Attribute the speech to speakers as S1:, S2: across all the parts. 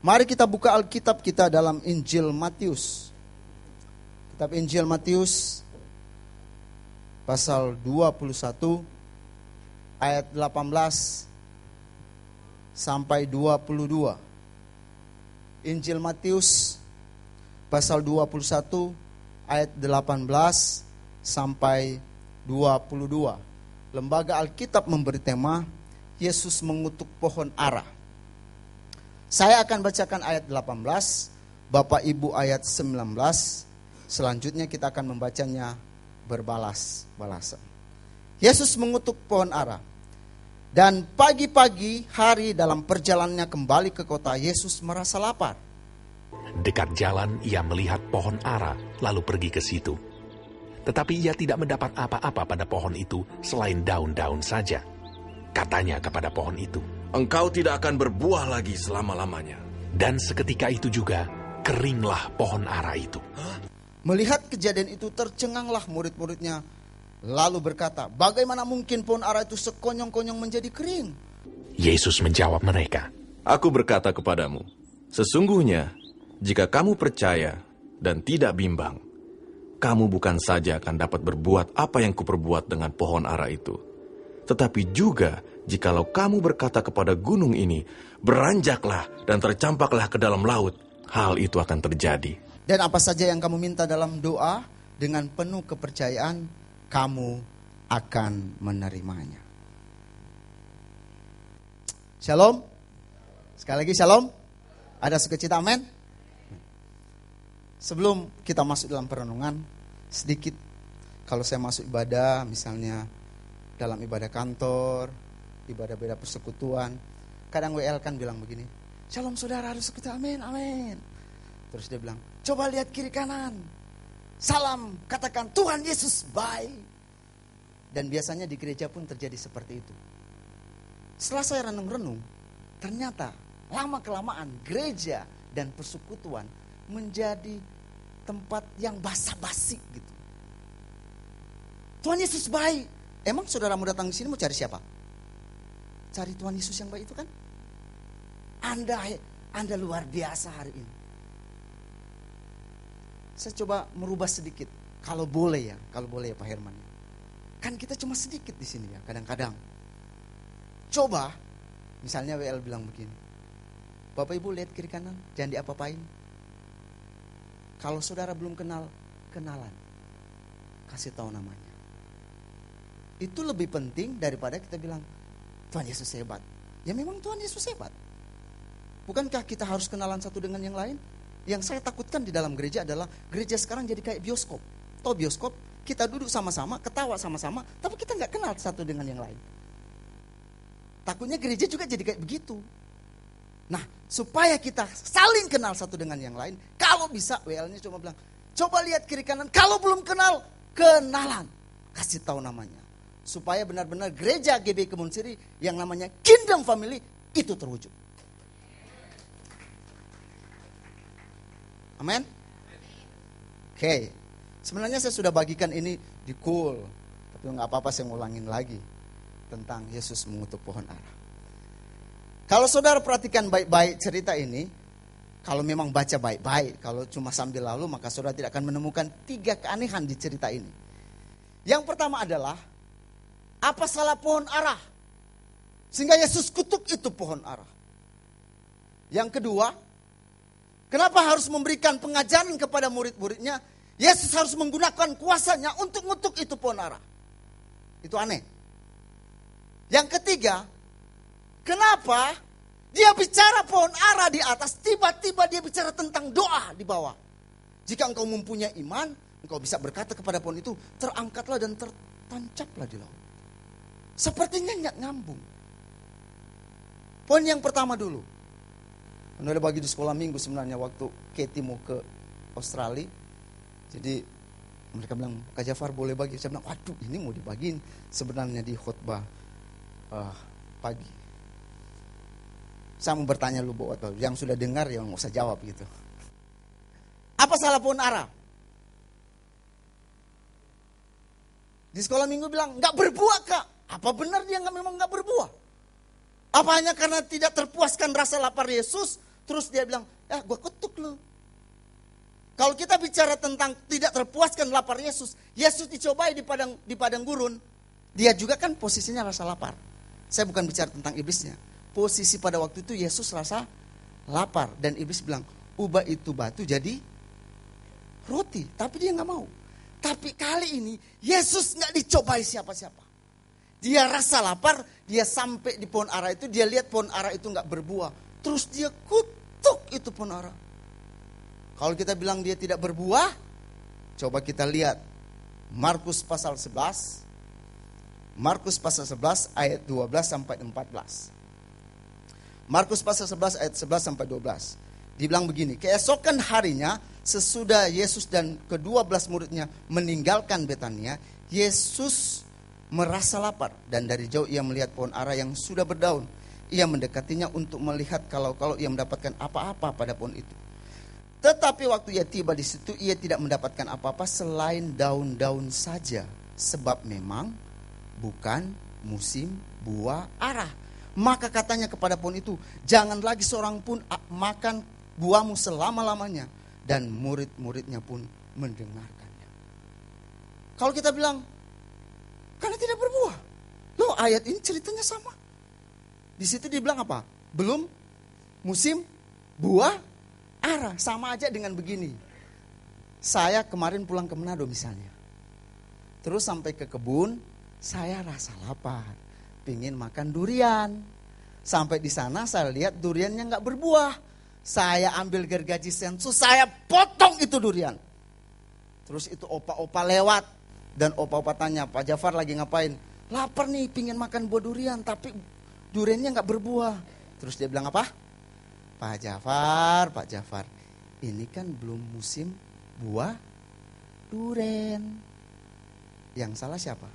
S1: Mari kita buka Alkitab kita dalam Injil Matius. Kitab Injil Matius pasal 21 ayat 18 sampai 22. Injil Matius pasal 21 ayat 18 sampai 22. Lembaga Alkitab memberi tema Yesus mengutuk pohon ara. Saya akan bacakan ayat 18, Bapak Ibu ayat 19. Selanjutnya kita akan membacanya berbalas-balasan. Yesus mengutuk pohon ara. Dan pagi-pagi hari dalam perjalanannya kembali ke kota, Yesus merasa lapar.
S2: Dekat jalan ia melihat pohon ara, lalu pergi ke situ. Tetapi ia tidak mendapat apa-apa pada pohon itu selain daun-daun saja. Katanya kepada pohon itu,
S3: "Engkau tidak akan berbuah lagi selama-lamanya."
S2: Dan seketika itu juga keringlah pohon ara itu.
S1: Melihat kejadian itu tercenganglah murid-muridnya, lalu berkata, "Bagaimana mungkin pohon ara itu sekonyong-konyong menjadi kering?"
S2: Yesus menjawab mereka,
S3: "Aku berkata kepadamu, sesungguhnya jika kamu percaya dan tidak bimbang, kamu bukan saja akan dapat berbuat apa yang kuperbuat dengan pohon ara itu, tetapi juga jikalau kamu berkata kepada gunung ini, beranjaklah dan tercampaklah ke dalam laut, hal itu akan terjadi.
S1: Dan apa saja yang kamu minta dalam doa, dengan penuh kepercayaan, kamu akan menerimanya." Shalom. Sekali lagi shalom. Ada sukacita, amin. Sebelum kita masuk dalam perenungan, sedikit kalau saya masuk ibadah, misalnya dalam ibadah kantor, ibadah beda persekutuan, kadang WL kan bilang begini, "Shalom saudara, harus sekutu, amin, amin." Terus dia bilang, "Coba lihat kiri kanan, salam, katakan Tuhan Yesus baik." Dan biasanya di gereja pun terjadi seperti itu. Setelah saya renung-renung, ternyata lama-kelamaan gereja dan persekutuan menjadi tempat yang basa-basi gitu. Tuhan Yesus baik. Emang saudara mau datang di sini mau cari siapa? Cari Tuhan Yesus yang baik itu kan? Anda luar biasa hari ini. Saya coba merubah sedikit, kalau boleh ya Pak Herman. Kan kita cuma sedikit di sini ya, kadang-kadang. Coba, misalnya WL bilang begini, "Bapak Ibu lihat kiri kanan, jangan diapa-apain. Kalau saudara belum kenal, kenalan. Kasih tahu namanya." Itu lebih penting daripada kita bilang, "Tuhan Yesus hebat." Ya memang Tuhan Yesus hebat. Bukankah kita harus kenalan satu dengan yang lain? Yang saya takutkan di dalam gereja adalah gereja sekarang jadi kayak bioskop. Tahu bioskop? Kita duduk sama-sama, ketawa sama-sama, tapi kita nggak kenal satu dengan yang lain. Takutnya gereja juga jadi kayak begitu. Nah, supaya kita saling kenal satu dengan yang lain, kalau bisa WL-nya cuma bilang, "Coba lihat kiri kanan, kalau belum kenal, kenalan." Kasih tahu namanya. Supaya benar-benar gereja GBI Kebun Siri yang namanya Kingdom Family itu terwujud. Amin. Oke. Sebenarnya saya sudah bagikan ini di cool, tapi nggak apa-apa saya ngulangin lagi tentang Yesus mengutuk pohon ara. Kalau saudara perhatikan baik-baik cerita ini, kalau memang baca baik-baik, kalau cuma sambil lalu, maka saudara tidak akan menemukan 3 keanehan di cerita ini. Yang pertama adalah, apa salah pohon ara sehingga Yesus kutuk itu pohon ara? Yang kedua, kenapa harus memberikan pengajaran kepada murid-muridnya? Yesus harus menggunakan kuasanya untuk ngutuk itu pohon ara. Itu aneh. Yang ketiga, kenapa dia bicara pohon ara di atas, tiba-tiba dia bicara tentang doa di bawah. Jika engkau mempunyai iman, engkau bisa berkata kepada pohon itu, terangkatlah dan tertancaplah di laut. Sepertinya nggak nyambung. Poin yang pertama dulu. Udah bagi di sekolah minggu sebenarnya waktu Katie mau ke Australia. Jadi mereka bilang, "Kak Jafar boleh bagi?" Saya bilang, "Waduh, ini mau dibagiin sebenarnya di khotbah pagi." Saya mau bertanya lu buat yang sudah dengar yang nggak usah jawab gitu. Apa salah pohon ara? Di sekolah minggu bilang, "Nggak berbuah Kak." Apa benar dia memang nggak berbuah? Apa hanya karena tidak terpuaskan rasa lapar Yesus, Terus dia bilang, gue kutuk lu. Kalau kita bicara tentang tidak terpuaskan lapar Yesus, Yesus dicobai di padang gurun, dia juga kan posisinya rasa lapar. Saya bukan bicara tentang iblisnya. Posisi pada waktu itu Yesus rasa lapar. Dan iblis bilang, ubah itu batu jadi roti. Tapi dia gak mau. Tapi kali ini Yesus gak dicobai siapa-siapa. Dia rasa lapar, dia sampai di pohon ara itu, dia lihat pohon ara itu gak berbuah. Terus dia kutuk itu pohon ara. Kalau kita bilang dia tidak berbuah, coba kita lihat Markus pasal 11. Markus pasal 11 ayat 12 sampai 14. Markus pasal 11 ayat 11 sampai 12. Dibilang begini, keesokan harinya sesudah Yesus dan ke-12 muridnya meninggalkan Betania, Yesus merasa lapar dan dari jauh ia melihat pohon ara yang sudah berdaun. Ia mendekatinya untuk melihat kalau ia mendapatkan apa-apa pada pohon itu. Tetapi waktu ia tiba di situ, ia tidak mendapatkan apa-apa selain daun-daun saja, sebab memang bukan musim buah ara. Maka katanya kepada pohon itu, jangan lagi seorang pun makan buahmu selama-lamanya. Dan murid-muridnya pun mendengarkannya. Kalau kita bilang, karena tidak berbuah. Loh, ayat ini ceritanya sama. Di situ dibilang apa? Belum musim buah ara. Sama aja dengan begini. Saya kemarin pulang ke Manado misalnya. Terus sampai ke kebun, saya rasa lapar. Pingin makan durian. Sampai di sana saya lihat duriannya gak berbuah. Saya ambil gergaji sensu, saya potong itu durian. Terus itu opa-opa lewat. Dan opa-opa tanya, Pak Jafar lagi ngapain? Lapar nih, pingin makan buah durian, tapi duriannya gak berbuah. Terus dia bilang apa? Pak Jafar, ini kan belum musim buah durian. Yang salah siapa?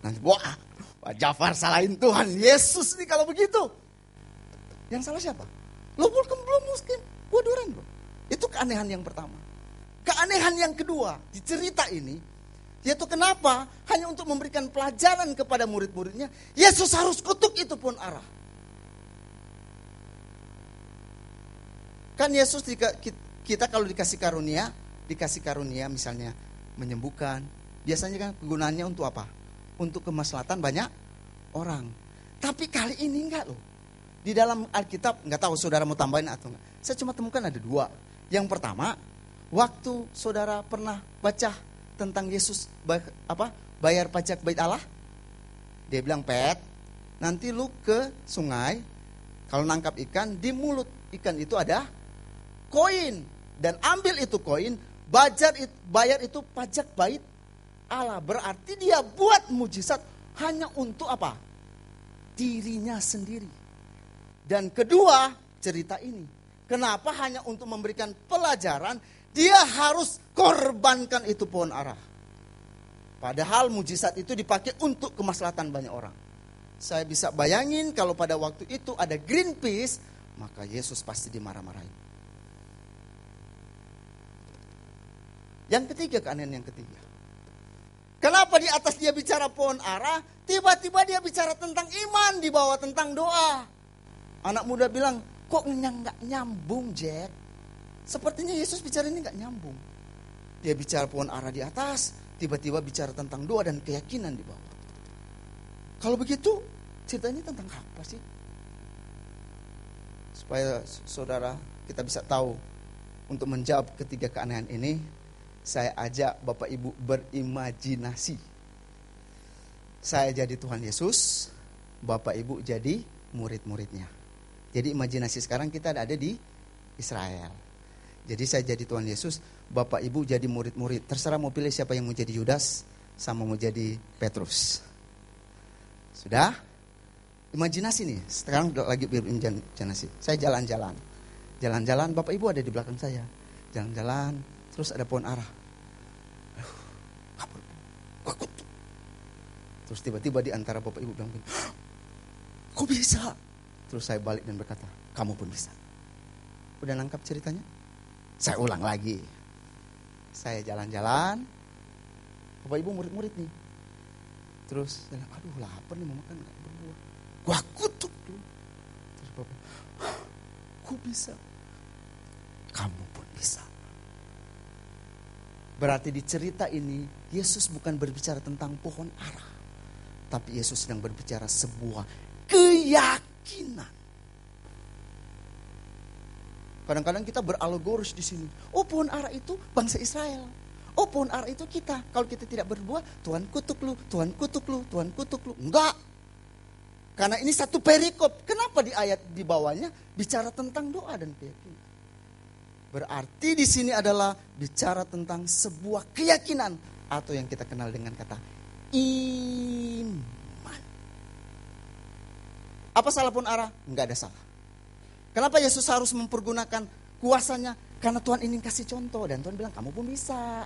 S1: Nanti, wah, Pak Jafar salahin Tuhan Yesus nih kalau begitu. Yang salah siapa? Lo belum musim buah durian bro. Itu keanehan yang pertama. Keanehan yang kedua di cerita ini, yaitu kenapa hanya untuk memberikan pelajaran kepada murid-muridnya, Yesus harus kutuk itu pohon ara. Kan Yesus kita kalau dikasih karunia misalnya menyembuhkan, biasanya kan kegunaannya untuk apa? Untuk kemaslahatan banyak orang. Tapi kali ini enggak loh. Di dalam Alkitab, enggak tahu saudara mau tambahin atau enggak. Saya cuma temukan ada 2. Yang pertama, waktu saudara pernah baca tentang Yesus bayar pajak bait Allah, dia bilang, Pet, nanti lu ke sungai, kalau nangkap ikan, di mulut ikan itu ada koin, dan ambil itu koin, bayar itu pajak bait Allah. Berarti dia buat mujizat hanya untuk apa? Dirinya sendiri. Dan kedua, cerita ini, kenapa hanya untuk memberikan pelajaran, dia harus korbankan itu pohon ara. Padahal mujizat itu dipakai untuk kemaslahatan banyak orang. Saya bisa bayangin kalau pada waktu itu ada Greenpeace, maka Yesus pasti dimarah-marahin. Yang ketiga, keanehan yang ketiga. Kenapa di atas dia bicara pohon ara, tiba-tiba dia bicara tentang iman, di bawah tentang doa. Anak muda bilang, kok nggak nyambung Jack? Sepertinya Yesus bicara ini nggak nyambung. Dia bicara pohon ara di atas, tiba-tiba bicara tentang doa dan keyakinan di bawah. Kalau begitu, ceritanya tentang apa sih? Supaya saudara kita bisa tahu untuk menjawab ketiga keanehan ini, saya ajak Bapak Ibu berimajinasi. Saya jadi Tuhan Yesus, Bapak Ibu jadi murid-muridnya. Jadi imajinasi sekarang kita ada di Israel. Jadi saya jadi Tuhan Yesus, Bapak Ibu jadi murid-murid. Terserah mau pilih siapa yang mau jadi Yudas sama mau jadi Petrus. Sudah? Imajinasi nih, sekarang lagi berimajinasi. Saya jalan-jalan. Jalan-jalan, Bapak Ibu ada di belakang saya. Jalan-jalan, terus ada pohon ara. Terus tiba-tiba di antara Bapak Ibu bilang, kok bisa? Terus saya balik dan berkata, kamu pun bisa. Udah nangkap ceritanya? Saya ulang lagi. Saya jalan-jalan, Bapak Ibu murid-murid nih. Terus saya bilang, aduh lapar nih mau makan gak berbuah. Gua kutuk tuh. Ku bisa. Kamu pun bisa. Berarti di cerita ini Yesus bukan berbicara tentang pohon ara, tapi Yesus sedang berbicara sebuah keyakinan. Kadang-kadang kita beralegoris di sini. Oh, pohon ara itu bangsa Israel. Oh, pohon ara itu kita. Kalau kita tidak berbuah, Tuhan kutuk lu, Tuhan kutuk lu, Tuhan kutuk lu. Enggak. Karena ini satu perikop. Kenapa di ayat di bawahnya bicara tentang doa dan keyakinan? Berarti di sini adalah bicara tentang sebuah keyakinan atau yang kita kenal dengan kata iman. Apa salah pohon ara? Enggak ada salah. Kenapa Yesus harus mempergunakan kuasanya? Karena Tuhan ingin kasih contoh dan Tuhan bilang kamu pun bisa.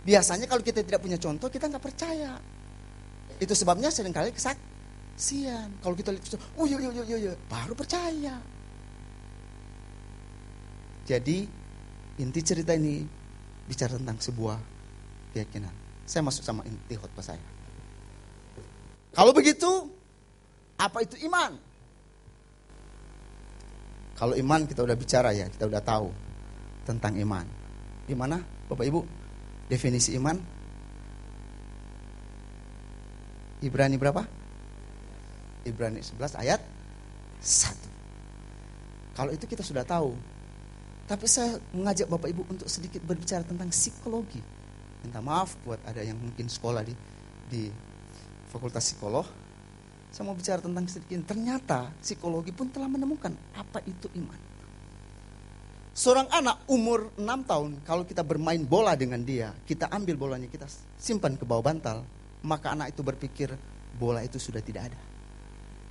S1: Biasanya kalau kita tidak punya contoh kita nggak percaya. Itu sebabnya seringkali kesaksian. Kalau kita lihat, oh iya, baru percaya. Jadi inti cerita ini bicara tentang sebuah keyakinan. Saya masuk sama inti khotbah saya. Kalau begitu, apa itu iman? Kalau iman kita udah bicara ya, kita udah tahu tentang iman. Gimana Bapak Ibu definisi iman? Ibrani berapa? Ibrani 11 ayat 1. Kalau itu kita sudah tahu. Tapi saya mengajak Bapak Ibu untuk sedikit berbicara tentang psikologi. Minta maaf buat ada yang mungkin sekolah di Fakultas Psikolog. Saya mau bicara tentang sedikit. Ternyata psikologi pun telah menemukan apa itu iman. Seorang anak umur 6 tahun, kalau kita bermain bola dengan dia, kita ambil bolanya, kita simpan ke bawah bantal, maka anak itu berpikir bola itu sudah tidak ada.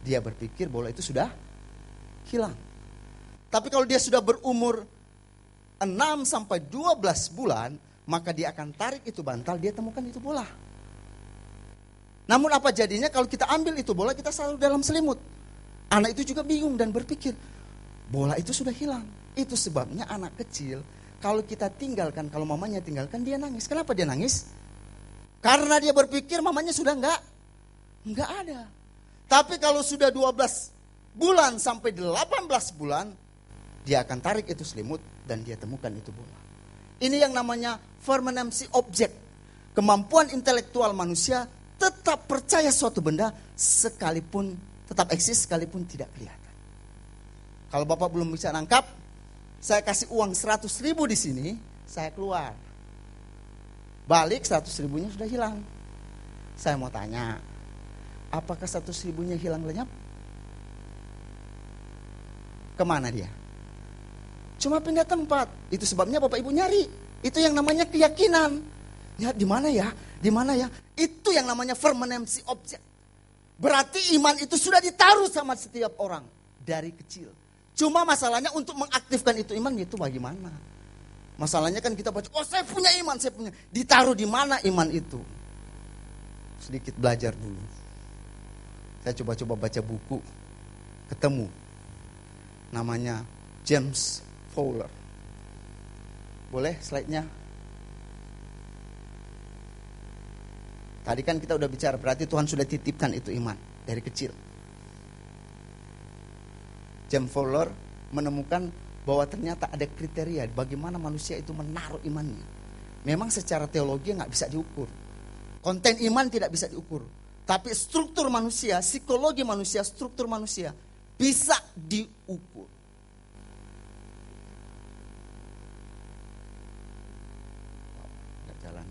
S1: Dia berpikir bola itu sudah hilang. Tapi kalau dia sudah berumur 6 sampai 12 bulan, maka dia akan tarik itu bantal, dia temukan itu bola. Namun apa jadinya kalau kita ambil itu bola, kita selalu dalam selimut. Anak itu juga bingung dan berpikir, bola itu sudah hilang. Itu sebabnya anak kecil, kalau kita tinggalkan, kalau mamanya tinggalkan, dia nangis. Kenapa dia nangis? Karena dia berpikir mamanya sudah enggak ada. Tapi kalau sudah 12 bulan sampai 18 bulan, dia akan tarik itu selimut dan dia temukan itu bola. Ini yang namanya permanency object. Kemampuan intelektual manusia tetap percaya suatu benda sekalipun tetap eksis sekalipun tidak kelihatan. Kalau Bapak belum bisa nangkap, saya kasih uang 100 ribu di sini, saya keluar. Balik 100 ribunya sudah hilang. Saya mau tanya, apakah 100 ribunya hilang lenyap? Kemana dia? Cuma pindah tempat. Itu sebabnya Bapak Ibu nyari. Itu yang namanya keyakinan. Ya, di mana ya? Di mana ya? Itu yang namanya permanency object. Berarti iman itu sudah ditaruh sama setiap orang dari kecil. Cuma masalahnya untuk mengaktifkan itu iman itu bagaimana? Masalahnya kan kita baca, oh saya punya iman, saya punya. Ditaruh di mana iman itu? Sedikit belajar dulu. Saya coba-coba baca buku, ketemu. Namanya James Fowler. Boleh slide-nya? Tadi kan kita udah bicara, berarti Tuhan sudah titipkan itu iman dari kecil. James Fowler menemukan bahwa ternyata ada kriteria bagaimana manusia itu menaruh imannya. Memang secara teologi nggak bisa diukur. Konten iman tidak bisa diukur. Tapi struktur manusia, psikologi manusia, struktur manusia bisa diukur. Nggak jalan.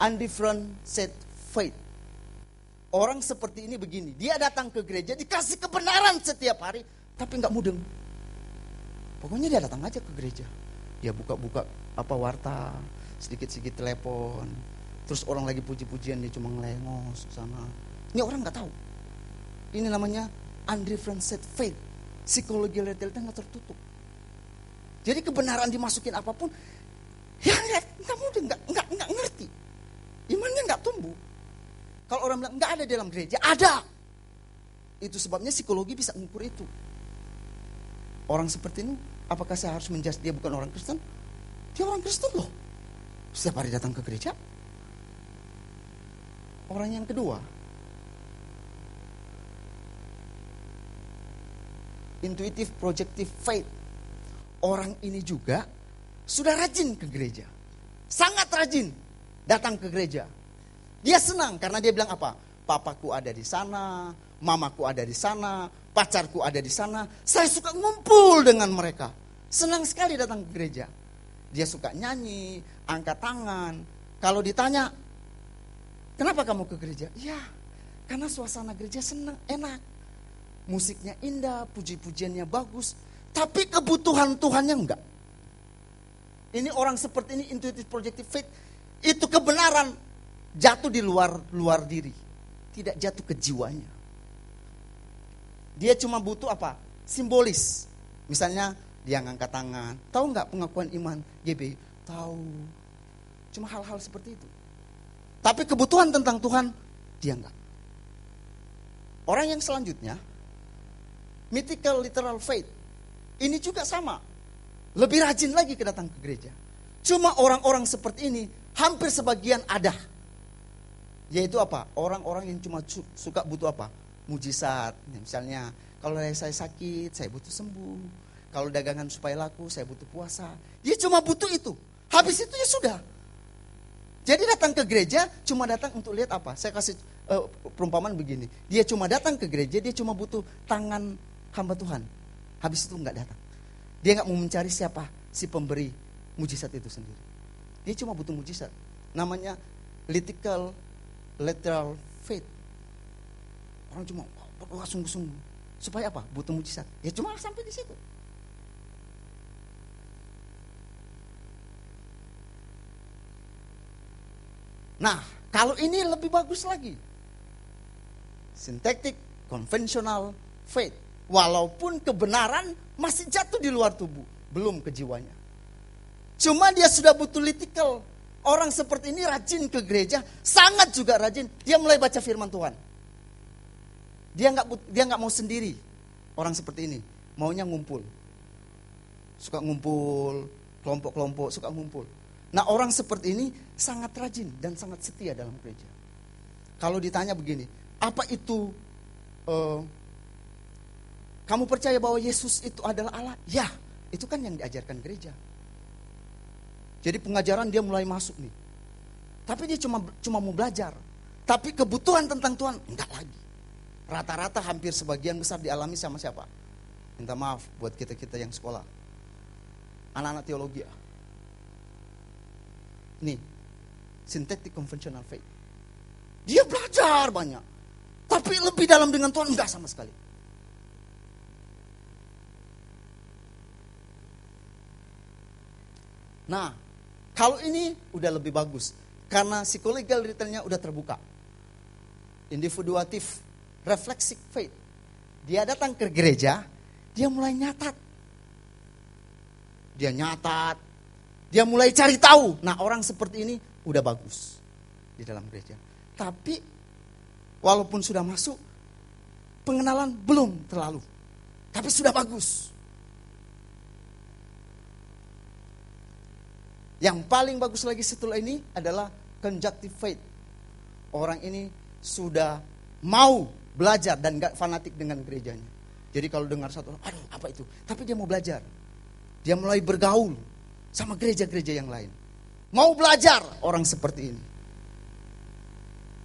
S1: Undifferentiated faith. Orang seperti ini begini, dia datang ke gereja dikasih kebenaran setiap hari, tapi nggak mudeng. Pokoknya dia datang aja ke gereja, dia buka-buka apa warta, sedikit-sedikit telepon, terus orang lagi puji-pujian dia cuma ngelengos sana. Ini orang nggak tahu. Ini namanya undifferentiated faith. Psikologi retailnya nggak tertutup. Jadi kebenaran dimasukin apapun, ya nggak mudeng, nggak ngerti. Imannya nggak tumbuh. Kalau orang bilang nggak ada dalam gereja, ada. Itu sebabnya psikologi bisa mengukur itu. Orang seperti ini, apakah saya harus menjudge dia bukan orang Kristen? Dia orang Kristen loh. Setiap hari datang ke gereja. Orang yang kedua, intuitive projective faith. Orang ini juga sudah rajin ke gereja. Sangat rajin datang ke gereja. Dia senang karena dia bilang apa? Papaku ada di sana, mamaku ada di sana, pacarku ada di sana. Saya suka ngumpul dengan mereka. Senang sekali datang ke gereja. Dia suka nyanyi, angkat tangan. Kalau ditanya, kenapa kamu ke gereja? Ya, karena suasana gereja senang, enak. Musiknya indah, puji-pujiannya bagus. Tapi kebutuhan Tuhannya enggak. Ini orang seperti ini, intuitive projective faith. Itu kebenaran jatuh di luar diri. Tidak jatuh ke jiwanya. Dia cuma butuh apa? Simbolis. Misalnya dia ngangkat tangan. Tahu nggak pengakuan iman GB? Tahu. Cuma hal-hal seperti itu. Tapi kebutuhan tentang Tuhan dia enggak. Orang yang selanjutnya, mythical literal faith. Ini juga sama. Lebih rajin lagi datang ke gereja. Cuma orang-orang seperti ini hampir sebagian ada. Yaitu apa? Orang-orang yang cuma suka butuh apa? Mujizat. Misalnya, kalau saya sakit, saya butuh sembuh. Kalau dagangan supaya laku, saya butuh puasa. Dia cuma butuh itu. Habis itu ya sudah. Jadi datang ke gereja cuma datang untuk lihat apa? Saya kasih perumpamaan begini. Dia cuma datang ke gereja, dia cuma butuh tangan hamba Tuhan. Habis itu enggak datang. Dia enggak mau mencari siapa si pemberi mujizat itu sendiri. Dia cuma butuh mujizat. Namanya literal faith. Orang cuma berdoa sungguh-sungguh. Supaya apa? Butuh mujizat. Ya cuma sampai di situ. Nah, kalau ini lebih bagus lagi. Synthetic conventional faith. Walaupun kebenaran masih jatuh di luar tubuh, belum ke jiwanya. Cuma dia sudah butuh litikal. Orang seperti ini rajin ke gereja, sangat juga rajin. Dia mulai baca firman Tuhan. Dia nggak mau sendiri. Orang seperti ini maunya ngumpul. Suka ngumpul, kelompok-kelompok suka ngumpul. Nah, orang seperti ini sangat rajin dan sangat setia dalam gereja. Kalau ditanya begini, apa itu kamu percaya bahwa Yesus itu adalah Allah? Ya, itu kan yang diajarkan gereja. Jadi pengajaran dia mulai masuk nih. Tapi dia cuma mau belajar. Tapi kebutuhan tentang Tuhan enggak lagi. Rata-rata hampir sebagian besar dialami sama siapa? Minta maaf buat kita-kita yang sekolah. Anak-anak teologi. Nih, synthetic conventional faith. Dia belajar banyak. Tapi lebih dalam dengan Tuhan enggak sama sekali. Nah, kalau ini udah lebih bagus. Karena psychological detailnya udah terbuka. Individuatif, reflexive faith. Dia datang ke gereja, dia mulai nyatat. Dia mulai cari tahu. Nah, orang seperti ini udah bagus di dalam gereja. Tapi walaupun sudah masuk, pengenalan belum terlalu. Tapi sudah bagus. Yang paling bagus lagi setelah ini adalah conjunctive faith. Orang ini sudah mau belajar dan gak fanatik dengan gerejanya. Jadi kalau dengar satu, aduh apa itu? Tapi dia mau belajar. Dia mulai bergaul sama gereja-gereja yang lain. Mau belajar orang seperti ini.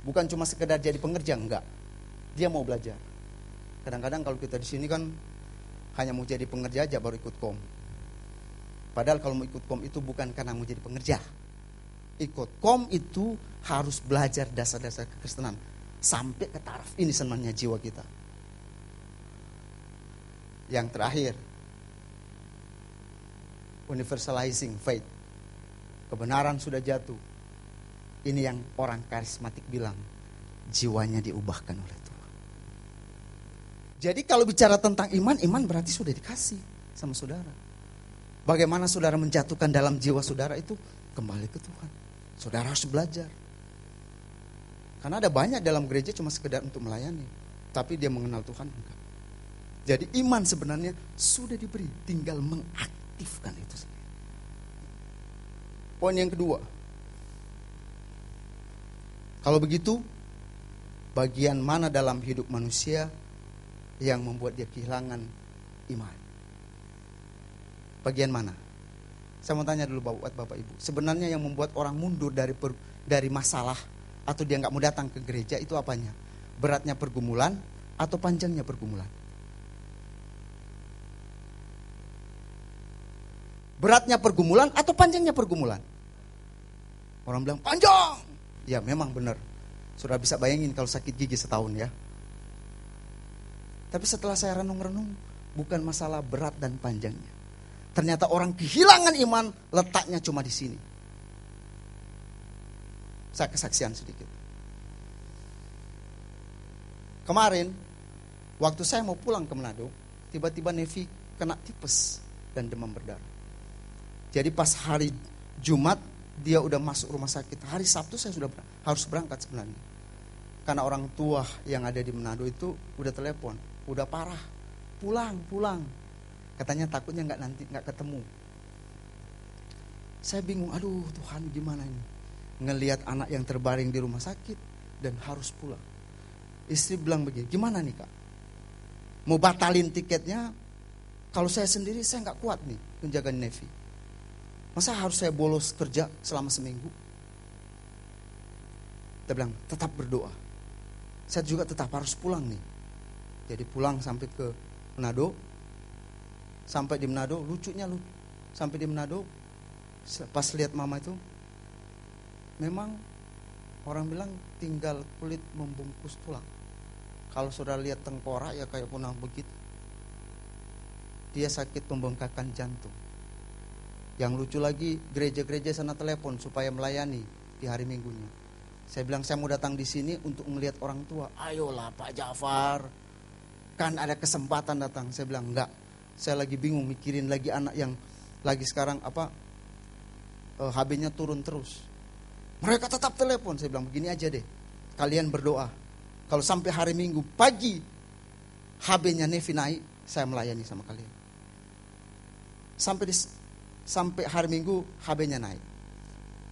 S1: Bukan cuma sekedar jadi pengerja, enggak. Dia mau belajar. Kadang-kadang kalau kita di sini kan hanya mau jadi pengerja aja baru ikut kom. Padahal kalau mau ikut kom itu bukan karena mau jadi pengerja. Ikut kom itu harus belajar dasar-dasar kekristenan. Sampai ke taraf ini senangnya jiwa kita. Yang terakhir, universalizing faith. Kebenaran sudah jatuh. Ini yang orang karismatik bilang, jiwanya diubahkan oleh Tuhan. Jadi kalau bicara tentang iman, iman berarti sudah dikasih sama saudara. Bagaimana saudara menjatuhkan dalam jiwa saudara itu? Kembali ke Tuhan. Saudara harus belajar. Karena ada banyak dalam gereja cuma sekedar untuk melayani. Tapi dia mengenal Tuhan enggak. Jadi iman sebenarnya sudah diberi, tinggal mengaktifkan itu sendiri. Poin yang kedua. Kalau begitu, bagian mana dalam hidup manusia yang membuat dia kehilangan iman? Bagian mana? Saya mau tanya dulu buat Bapak Ibu. Sebenarnya yang membuat orang mundur dari masalah atau dia nggak mau datang ke gereja itu apanya? Beratnya pergumulan atau panjangnya pergumulan? Beratnya pergumulan atau panjangnya pergumulan? Orang bilang panjang. Ya memang benar. Sudah bisa bayangin kalau sakit gigi setahun ya. Tapi setelah saya renung-renung, bukan masalah berat dan panjangnya. Ternyata orang kehilangan iman, letaknya cuma di sini. Saya kesaksian sedikit. Kemarin, waktu saya mau pulang ke Manado, tiba-tiba Nevi kena tipes dan demam berdarah. Jadi pas hari Jumat, dia udah masuk rumah sakit. Hari Sabtu saya sudah harus berangkat sebenarnya. Karena orang tua yang ada di Manado itu udah telepon, udah parah, pulang. Katanya takutnya nggak ketemu. Saya bingung, aduh Tuhan gimana ini? Ngelihat anak yang terbaring di rumah sakit dan harus pulang. Istri bilang begini, gimana nih Kak? Mau batalin tiketnya? Kalau saya sendiri saya nggak kuat nih menjaga Nevi. Masa harus saya bolos kerja selama seminggu? Dia bilang, tetap berdoa. Saya juga tetap harus pulang nih. Jadi pulang sampai ke Manado. Sampai di Manado, lucunya sampai di Manado, pas lihat mama itu, memang orang bilang tinggal kulit membungkus tulang. Kalau sudah lihat tengkorak ya kayak punah begitu. Dia sakit pembengkakan jantung. Yang lucu lagi, gereja-gereja sana telepon supaya melayani di hari Minggunya. Saya bilang saya mau datang di sini untuk melihat orang tua. Ayolah Pak Jafar, kan ada kesempatan datang. Saya bilang enggak. Saya lagi bingung mikirin lagi anak yang lagi sekarang HB-nya turun terus. Mereka tetap telepon. Saya bilang begini aja deh, kalian berdoa. Kalau sampai hari Minggu pagi HB-nya Nevi naik, saya melayani sama kalian. Sampai hari Minggu HB-nya naik.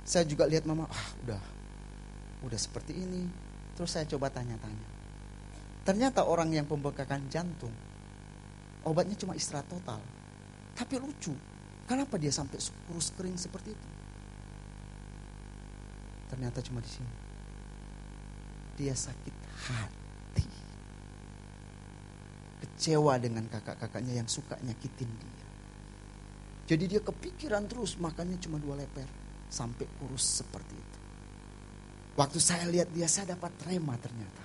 S1: Saya juga lihat mama, udah seperti ini. Terus saya coba tanya-tanya. Ternyata orang yang pembengkakan jantung, obatnya cuma istirahat total. Tapi lucu, kenapa dia sampai kurus kering seperti itu? Ternyata cuma di sini. Dia sakit hati. Kecewa dengan kakak-kakaknya yang suka nyakitin dia. Jadi dia kepikiran terus, makannya cuma 2 leper. Sampai kurus seperti itu. Waktu saya lihat dia, saya dapat rema ternyata.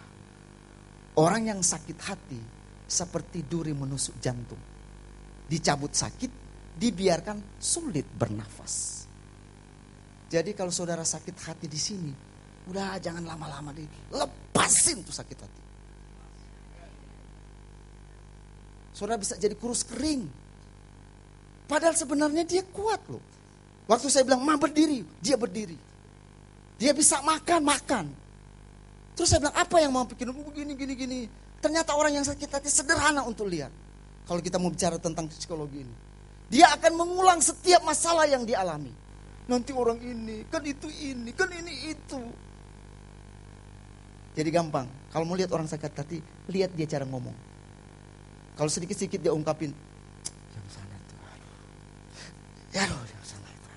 S1: Orang yang sakit hati seperti duri menusuk jantung. Dicabut sakit, dibiarkan sulit bernafas. Jadi kalau saudara sakit hati di sini, udah jangan lama-lama deh, lepasin tuh sakit hati. Saudara bisa jadi kurus kering. Padahal sebenarnya dia kuat loh. Waktu saya bilang, berdiri, dia berdiri. Dia bisa makan. Terus saya bilang, apa yang mau bikin gini. Ternyata orang yang sakit hati sederhana untuk lihat. Kalau kita mau bicara tentang psikologi ini. Dia akan mengulang setiap masalah yang dialami. Nanti orang ini, kan itu ini, kan ini itu. Jadi gampang. Kalau mau lihat orang sakit hati, lihat dia cara ngomong. Kalau sedikit-sedikit dia ungkapin, yang sana itu, yang sana itu.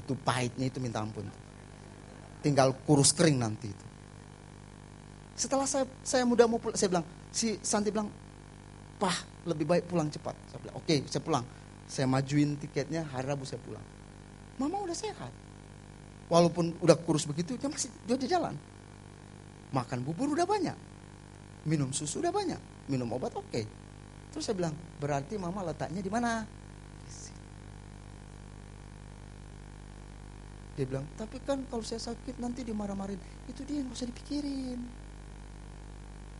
S1: Itu pahitnya itu minta ampun. Tinggal kurus kering nanti itu. Setelah saya mudah mau pulang, saya bilang, si Santi bilang, Pah, lebih baik pulang cepat. Saya bilang, oke, saya pulang. Saya majuin tiketnya, hari Rabu saya pulang. Mama udah sehat. Walaupun udah kurus begitu, dia di jalan. Makan bubur udah banyak. Minum susu udah banyak. Minum obat oke. Terus saya bilang, berarti mama letaknya di mana? Dia bilang, tapi kan kalau saya sakit nanti dimarah-marahin. Itu dia yang gak usah dipikirin.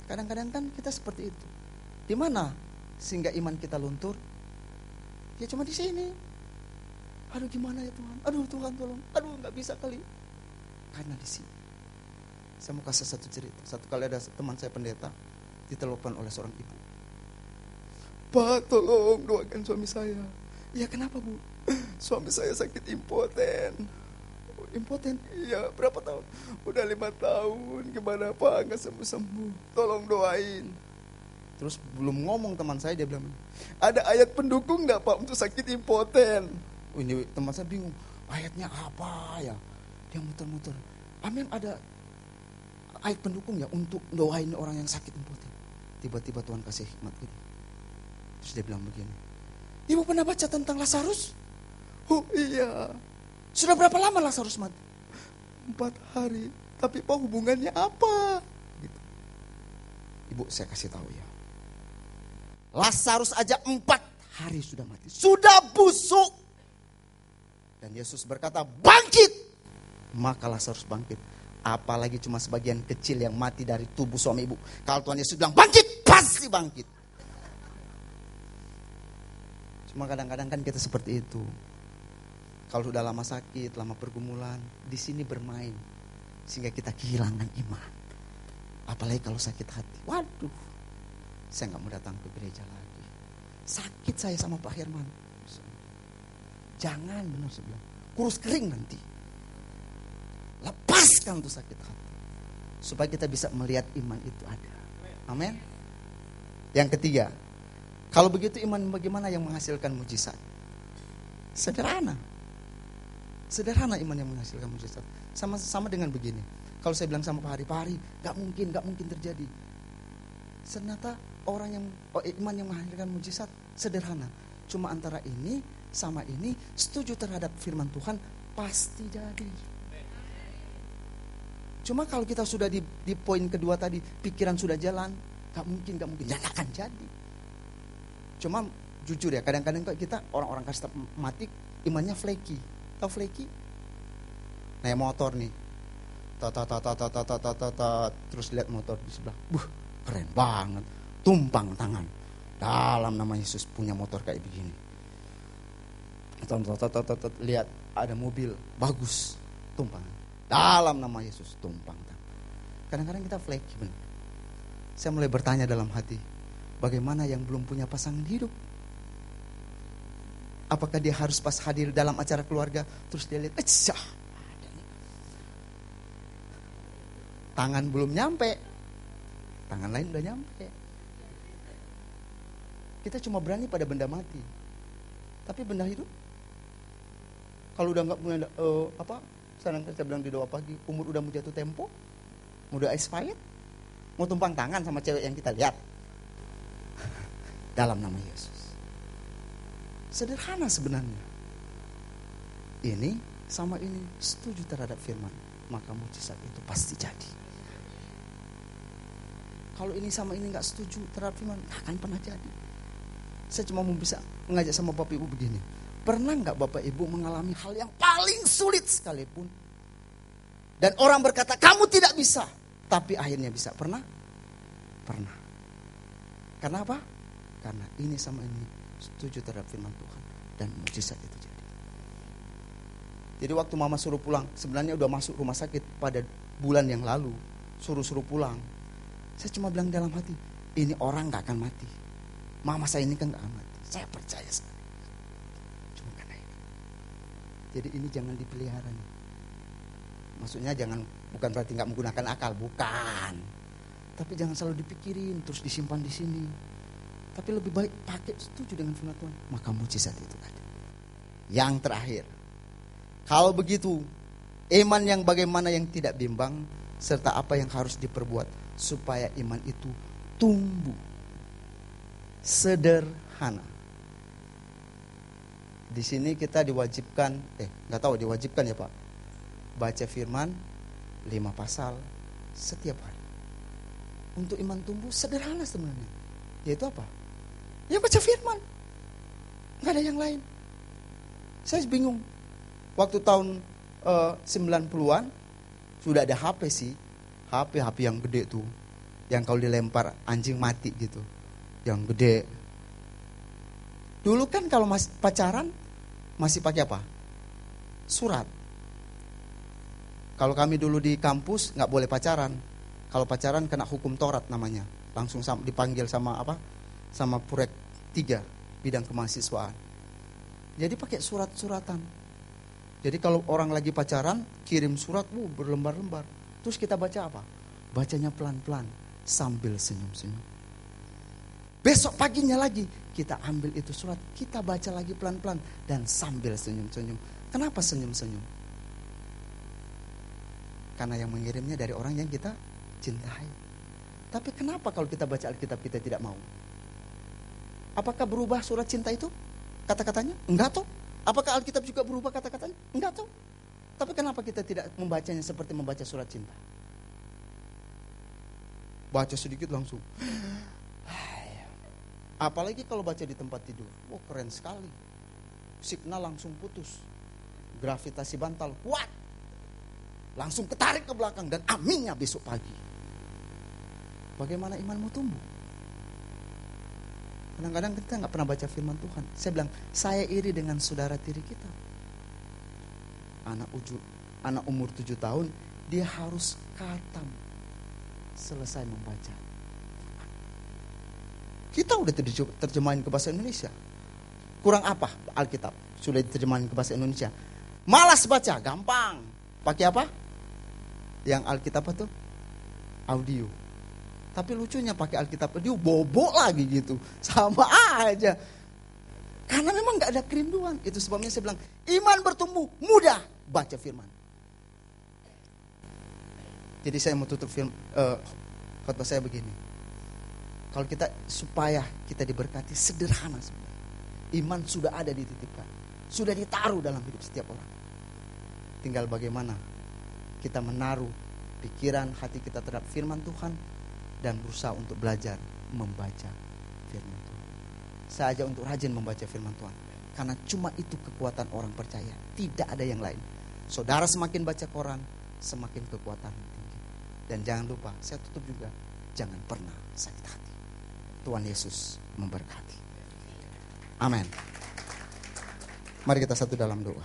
S1: Kadang-kadang kan kita seperti itu. Di mana sehingga iman kita luntur? Ya cuma di sini. Aduh gimana ya Tuhan? Aduh Tuhan tolong. Aduh nggak bisa kali. Karena di sini. Saya mau kasih satu cerita. Satu kali ada teman saya pendeta. ditelepon oleh seorang ibu. Pak, tolong doakan suami saya. Ya, kenapa Bu? Suami saya sakit impoten. Oh, impoten? Iya, berapa tahun? Udah 5 tahun. Gimana Pak, gak sembuh-sembuh. Tolong doain. Terus belum ngomong teman saya, dia bilang, ada ayat pendukung gak Pak untuk sakit impoten? Oh, ini teman saya bingung, ayatnya apa ya? Dia muter-muter. Amin, ada ayat pendukung ya untuk doain orang yang sakit impoten. Tiba-tiba Tuhan kasih hikmat ini. Terus dia bilang begini, Ibu pernah baca tentang Lazarus? Oh iya. Sudah berapa lama Lazarus mati? 4 hari. Tapi Pak, hubungannya apa? Gitu. Ibu, saya kasih tahu ya. Lazarus aja 4 hari sudah mati. Sudah busuk. Dan Yesus berkata, bangkit. Maka Lazarus bangkit. Apalagi cuma sebagian kecil yang mati dari tubuh suami ibu. Kalau Tuhan Yesus bilang bangkit, pasti bangkit. Cuma kadang-kadang kan kita seperti itu. Kalau sudah lama sakit, lama pergumulan, di sini bermain sehingga kita kehilangan iman. Apalagi kalau sakit hati. Waduh, saya nggak mau datang ke gereja lagi. Sakit saya sama Pak Herman. Jangan, benar saya bilang. Kurus kering nanti. Lepaskan tuh sakit hati. Supaya kita bisa melihat iman itu ada. Amin. Yang ketiga, kalau begitu iman bagaimana yang menghasilkan mujizat? Sederhana. Sederhana iman yang menghasilkan mujizat. Sama dengan begini. Kalau saya bilang sama Pak Hari, gak mungkin terjadi. Ternyata iman yang menghasilkan mujizat sederhana. Cuma antara ini sama ini setuju terhadap firman Tuhan pasti jadi. Cuma kalau kita sudah di poin kedua tadi, pikiran sudah jalan, gak mungkin, gak akan jadi. Cuma jujur ya, kadang-kadang kita orang-orang karismatik imannya flaky. Tahu flaky? Naik motor nih, terus lihat motor di sebelah, keren banget, tumpang tangan. Dalam nama Yesus punya motor kayak begini. Lihat ada mobil bagus, tumpang. Dalam nama Yesus tumpang tangan. Kadang-kadang kita flaky benar. Saya mulai bertanya dalam hati, bagaimana yang belum punya pasangan hidup? Apakah dia harus pas hadir dalam acara keluarga terus dia lihat, tangan belum nyampe, tangan lain udah nyampe. Kita cuma berani pada benda mati, tapi benda hidup, kalau udah nggak punya saya bilang di doa pagi, umur udah mau jatuh tempo, udah expired, mau tumpang tangan sama cewek yang kita lihat. Dalam nama Yesus. Sederhana sebenarnya. Ini sama ini setuju terhadap firman, maka mujizat itu pasti jadi. Kalau ini sama ini gak setuju terhadap firman, gak akan pernah jadi. Saya cuma mau bisa mengajak sama Bapak Ibu begini. Pernah gak Bapak Ibu mengalami hal yang paling sulit sekalipun, dan orang berkata kamu tidak bisa, tapi akhirnya bisa? Pernah? Pernah. Karena apa? Karena ini sama ini setuju terhadap firman Tuhan, dan mujizat itu jadi. Jadi waktu mama suruh pulang, sebenarnya udah masuk rumah sakit pada bulan yang lalu, suruh pulang. Saya cuma bilang dalam hati, ini orang gak akan mati. Mama saya ini kan gak akan mati. Saya percaya sekali. Cuma karena ini. Jadi ini jangan dipelihara nih. Maksudnya bukan berarti gak menggunakan akal, bukan. Tapi jangan selalu dipikirin, terus disimpan di sini. Tapi lebih baik pakai setuju dengan firman Tuhan, maka mujizat itu ada. Yang terakhir, kalau begitu, iman yang bagaimana yang tidak bimbang, serta apa yang harus diperbuat supaya iman itu tumbuh. Sederhana. Di sini kita diwajibkan, nggak tahu diwajibkan ya Pak, baca firman 5 pasal setiap hari. Untuk iman tumbuh sederhana sebenarnya. Yaitu apa? Ya baca firman. Nggak ada yang lain. Saya bingung. Waktu tahun 90-an sudah ada HP sih. HP yang gede tuh. Yang kalau dilempar anjing mati gitu. Yang gede. Dulu kan kalau masih pacaran masih pakai apa? Surat. Kalau kami dulu di kampus nggak boleh pacaran. Kalau pacaran kena hukum Taurat namanya. langsung dipanggil sama apa? Sama Purek 3 bidang kemahasiswaan. Jadi pakai surat-suratan. Jadi kalau orang lagi pacaran, kirim surat berlembar-lembar. Terus kita baca apa? Bacanya pelan-pelan sambil senyum-senyum. Besok paginya lagi kita ambil itu surat, kita baca lagi pelan-pelan dan sambil senyum-senyum. Kenapa senyum-senyum? Karena yang mengirimnya dari orang yang kita cintai. Tapi kenapa kalau kita baca Alkitab kita tidak mau? Apakah berubah surat cinta itu? Kata-katanya? Enggak toh. Apakah Alkitab juga berubah kata-katanya? Enggak toh. Tapi kenapa kita tidak membacanya seperti membaca surat cinta? Baca sedikit langsung. Apalagi kalau baca di tempat tidur. Oh, keren sekali. Signal langsung putus. Gravitasi bantal kuat. Langsung ketarik ke belakang dan aminnya besok pagi. Bagaimana imanmu tumbuh? Kadang-kadang kita nggak pernah baca firman Tuhan. Saya bilang, saya iri dengan saudara tiri kita. Anak umur 7 tahun, dia harus khatam selesai membaca. Kita udah terjemahin ke bahasa Indonesia. Kurang apa Alkitab? Sudah diterjemahin ke bahasa Indonesia. Malas baca, gampang. Pakai apa? Yang Alkitab itu audio. Tapi lucunya pakai Alkitab audio bobo lagi gitu. Sama aja. Karena memang gak ada kerinduan. Itu sebabnya saya bilang, iman bertumbuh mudah baca firman. Jadi saya mau tutup khotbah saya begini. Kalau kita supaya kita diberkati sederhana sebenarnya. Iman sudah ada dititipkan. Sudah ditaruh dalam hidup setiap orang. Tinggal bagaimana kita menaruh pikiran hati kita terhadap firman Tuhan dan berusaha untuk belajar membaca firman Tuhan. Saya ajak untuk rajin membaca firman Tuhan. Karena cuma itu kekuatan orang percaya. Tidak ada yang lain. Saudara semakin baca koran, semakin kekuatan tinggi. Dan jangan lupa, saya tutup juga, jangan pernah sakit hati. Tuhan Yesus memberkati. Amin. Mari kita satu dalam doa.